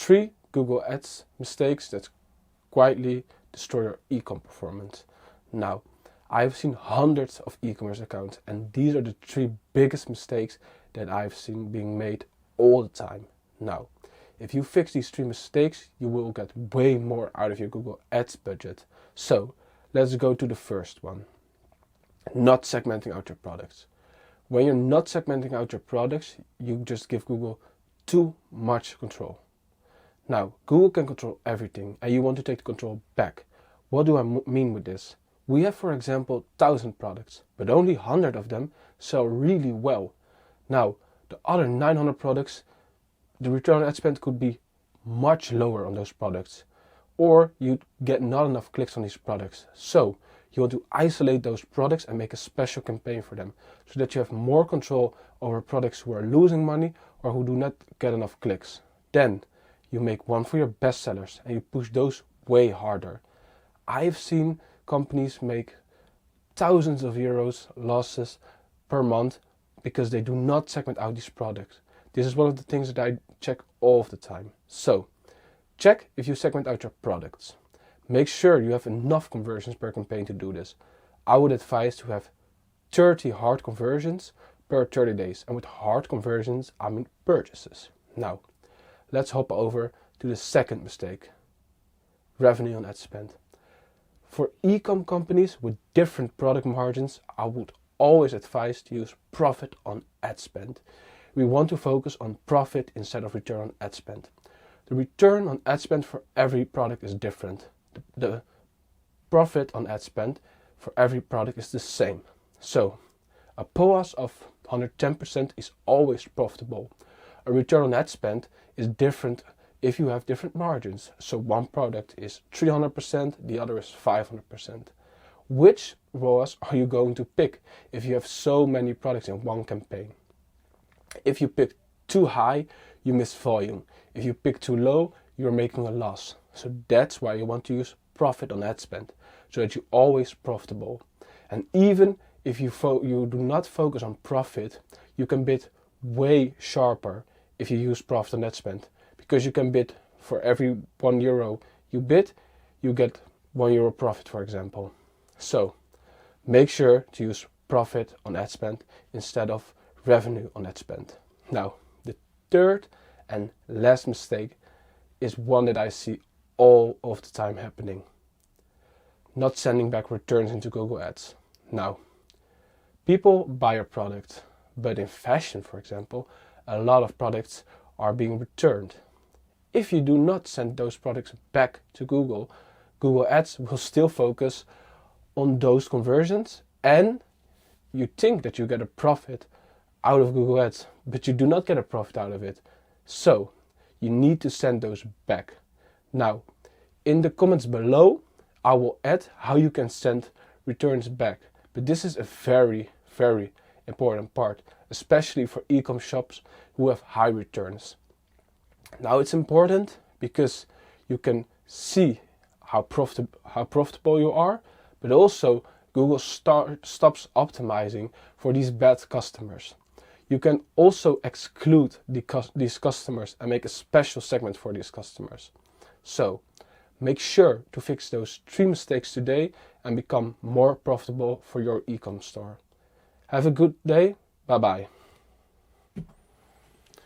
3 Google Ads mistakes that quietly destroy your e-com performance. Now, I've seen hundreds of e-commerce accounts, and these are the 3 biggest mistakes that I've seen being made all the time. Now, if you fix these 3 mistakes, you will get way more out of your Google Ads budget. So, let's go to the first one. Not segmenting out your products. When you're not segmenting out your products, you just give Google too much control. Now, Google can control everything, and you want to take the control back. What do I mean with this? We have, for example, 1,000 products, but only 100 of them sell really well. Now, the other 900 products, the return on ad spend could be much lower on those products, or you get not enough clicks on these products. So, you want to isolate those products and make a special campaign for them, so that you have more control over products who are losing money or who do not get enough clicks. Then, you make one for your best sellers and you push those way harder. I've seen companies make thousands of euros losses per month because they do not segment out these products. This is one of the things that I check all of the time. So, check if you segment out your products. Make sure you have enough conversions per campaign to do this. I would advise to have 30 hard conversions per 30 days. And with hard conversions, I mean purchases. Now, let's hop over to the second mistake. Revenue on ad spend. For e-com companies with different product margins, I would always advise to use profit on ad spend. We want to focus on profit instead of return on ad spend. The return on ad spend for every product is different. The profit on ad spend for every product is the same. So, a POAS of 110% is always profitable. A return on ad spend is different if you have different margins. So one product is 300%, the other is 500%. Which ROAS are you going to pick if you have so many products in one campaign? If you pick too high, you miss volume. If you pick too low, you're making a loss. So that's why you want to use profit on ad spend, so that you're always profitable. And even if you do not focus on profit, you can bid way sharper if you use profit on ad spend, because you can bid for every €1 you bid, you get €1 profit, for example. So make sure to use profit on ad spend instead of revenue on ad spend. Now, the third and last mistake is one that I see all of the time happening. Not sending back returns into Google Ads. Now, people buy a product, but in fashion, for example, a lot of products are being returned. If you do not send those products back to Google, Google Ads will still focus on those conversions, and you think that you get a profit out of Google Ads, but you do not get a profit out of it. So, you need to send those back. Now, in the comments below, I will add how you can send returns back. But this is a very, very important part, especially for e-com shops who have high returns. Now, it's important because you can see how profitable you are, but also Google stops optimizing for these bad customers. You can also exclude these customers and make a special segment for these customers. So, make sure to fix those 3 mistakes today and become more profitable for your e-com store. Have a good day. Bye bye.